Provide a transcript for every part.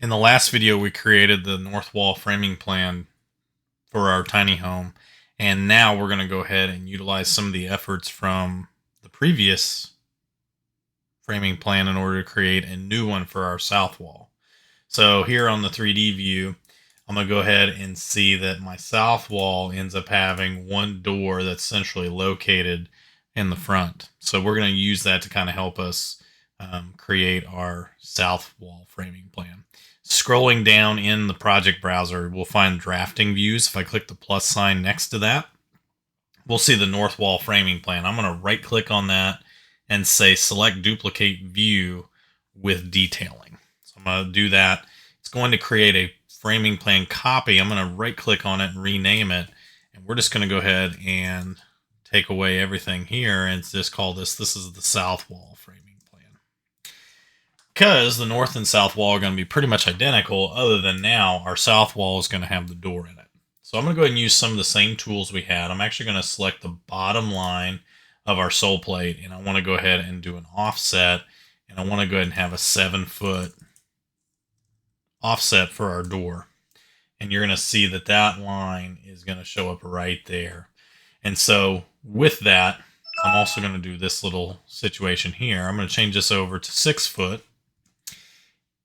In the last video, we created the north wall framing plan for our tiny home. And now we're going to go ahead and utilize some of the efforts from the previous framing plan in order to create a new one for our south wall. So here on the 3D view, I'm going to go ahead and see that my south wall ends up having one door that's centrally located in the front. So we're going to use that to kind of help us create our south wall framing plan. Scrolling down in the project browser, we'll find drafting views. If I click the plus sign next to that, we'll see the north wall framing plan. I'm going to right click on that and say select duplicate view with detailing. So I'm going to do that. It's going to create a framing plan copy. I'm going to right click on it and rename it. And we're just going to go ahead and take away everything here and just call this is the south wall framing plan. Because the north and south wall are going to be pretty much identical, other than now our south wall is going to have the door in it. So I'm going to go ahead and use some of the same tools we had. I'm actually going to select the bottom line of our sole plate, and I want to go ahead and do an offset, and I want to go ahead and have a 7-foot offset for our door. And you're going to see that that line is going to show up right there. And so with that, I'm also going to do this little situation here. I'm going to change this over to 6 foot.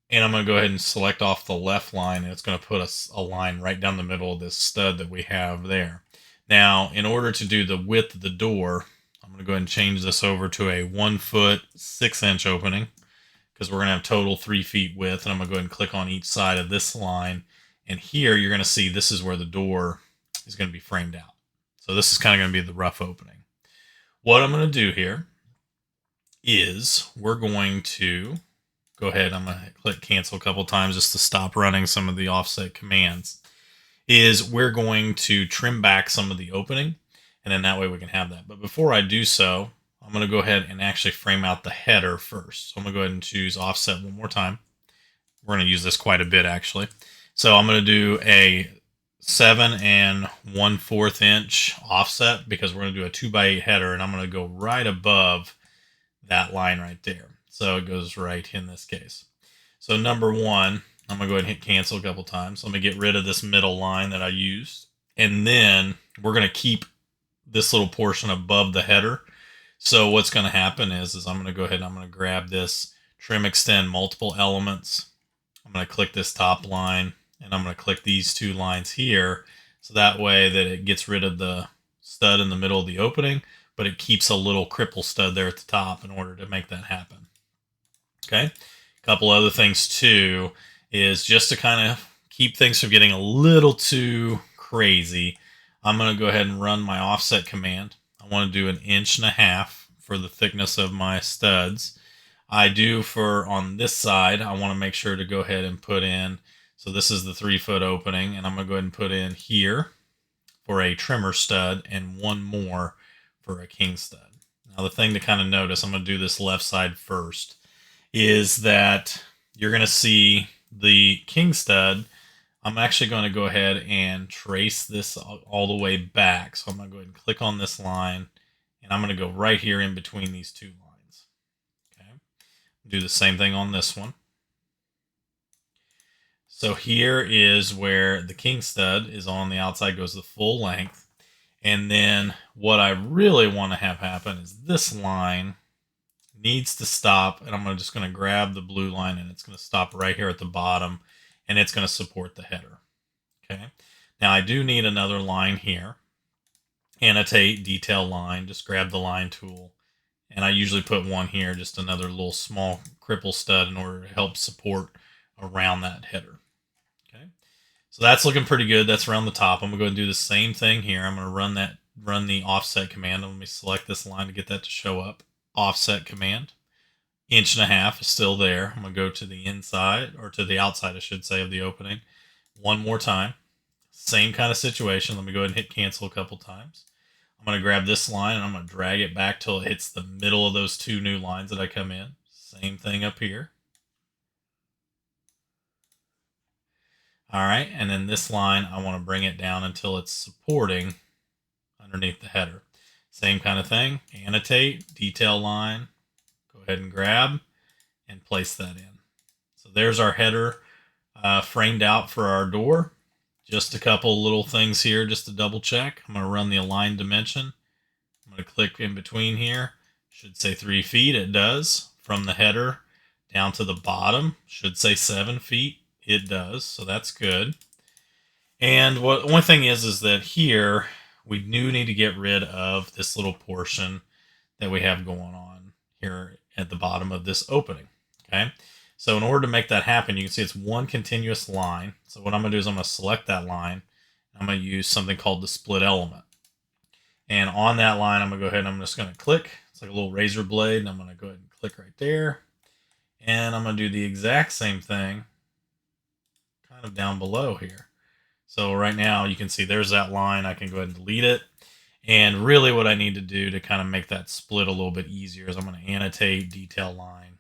And I'm going to go ahead and select off the left line, and it's going to put a line right down the middle of this stud that we have there. Now, in order to do the width of the door, I'm going to go ahead and change this over to a 1 foot 6-inch opening, because we're going to have total 3 feet width. And I'm going to go ahead and click on each side of this line. And here you're going to see this is where the door is going to be framed out. So this is kind of going to be the rough opening. What I'm going to do here is we're going to go ahead, I'm going to click cancel a couple times just to stop running some of the offset commands, is we're going to trim back some of the opening, and then that way we can have that. But before I do so, I'm going to go ahead and actually frame out the header first. So I'm going to go ahead and choose offset one more time. We're going to use this quite a bit actually. So I'm going to do a 7 1/4 inch offset because we're going to do a 2x8 header, and I'm going to go right above that line right there. So it goes right in this case. So number one, I'm going to go ahead and hit cancel a couple times. So I'm going to get rid of this middle line that I used. And then we're going to keep this little portion above the header. So what's going to happen is I'm going to go ahead and I'm going to grab this trim extend multiple elements. I'm going to click this top line, and I'm going to click these 2 lines here. So that way that it gets rid of the stud in the middle of the opening, but it keeps a little cripple stud there at the top in order to make that happen. Okay, a couple other things too is just to kind of keep things from getting a little too crazy. I'm going to go ahead and run my offset command. I want to do 1.5 inches for the thickness of my studs. I do for on this side, I want to make sure to go ahead and put in, so this is the 3-foot opening, and I'm going to go ahead and put in here for a trimmer stud and one more for a king stud. Now the thing to kind of notice, I'm going to do this left side first, is that you're going to see the king stud. I'm actually going to go ahead and trace this all the way back. So I'm going to go ahead and click on this line, and I'm going to go right here in between these 2 lines. Okay, do the same thing on this one. So here is where the king stud is on the outside, goes the full length. And then what I really want to have happen is this line needs to stop, and I'm just going to grab the blue line, and it's going to stop right here at the bottom, and it's going to support the header. Okay, now I do need another line here. Annotate detail line, just grab the line tool, and I usually put one here, just another little small cripple stud in order to help support around that header. Okay, so that's looking pretty good. That's around the top. I'm going to go and do the same thing here. I'm going to run the offset command. Let me select this line to get that to show up. Offset command. 1.5 inches is still there. I'm going to go to the inside, or to the outside, I should say, of the opening. One more time. Same kind of situation. Let me go ahead and hit cancel a couple times. I'm going to grab this line, and I'm going to drag it back till it hits the middle of those 2 new lines that I come in. Same thing up here. All right, and then this line, I want to bring it down until it's supporting underneath the header. Same kind of thing. Annotate, detail line, go ahead and grab and place that in. So there's our header framed out for our door. Just a couple little things here just to double check. I'm going to run the align dimension. I'm going to click in between here. Should say 3 feet. It does. From the header down to the bottom, should say 7 feet. It does. So that's good. And one thing is that here we do need to get rid of this little portion that we have going on here at the bottom of this opening. Okay. So in order to make that happen, you can see it's one continuous line. So what I'm going to do is I'm going to select that line. I'm going to use something called the split element. And on that line, I'm going to go ahead and I'm just going to click. It's like a little razor blade. And I'm going to go ahead and click right there. And I'm going to do the exact same thing kind of down below here. So right now you can see there's that line. I can go ahead and delete it. And really what I need to do to kind of make that split a little bit easier is I'm going to annotate detail line.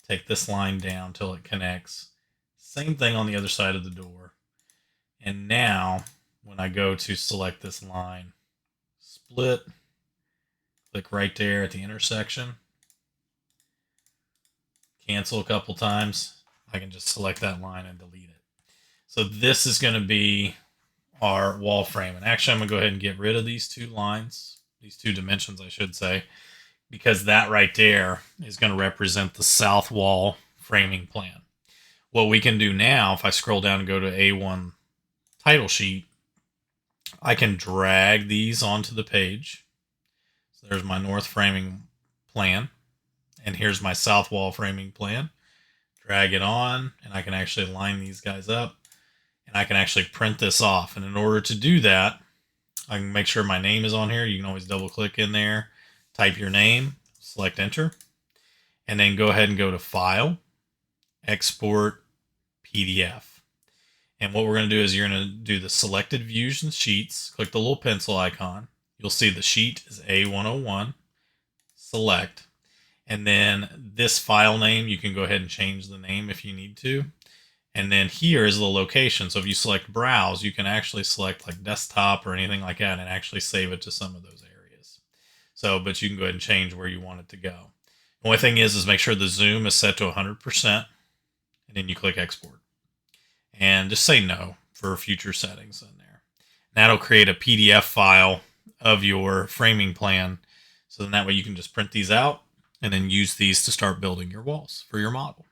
Take this line down till it connects. Same thing on the other side of the door. And now when I go to select this line, split, click right there at the intersection, cancel a couple times, I can just select that line and delete it. So this is going to be our wall frame. And actually I'm going to go ahead and get rid of these two lines, these two dimensions I should say, because that right there is going to represent the south wall framing plan. What we can do now, if I scroll down and go to A1 title sheet, I can drag these onto the page. So there's my north framing plan, and here's my south wall framing plan. Drag it on, and I can actually line these guys up, and I can actually print this off. And in order to do that, I can make sure my name is on here. You can always double click in there, type your name, select enter, and then go ahead and go to File, Export, PDF. And what we're going to do is you're going to do the selected views and sheets, click the little pencil icon. You'll see the sheet is A101, select, and then this file name, you can go ahead and change the name if you need to. And then here is the location. So if you select browse, you can actually select like desktop or anything like that and actually save it to some of those areas. So, but you can go ahead and change where you want it to go. The only thing is make sure the zoom is set to 100%, and then you click export. And just say no for future settings in there. And that'll create a PDF file of your framing plan. So then that way you can just print these out and then use these to start building your walls for your model.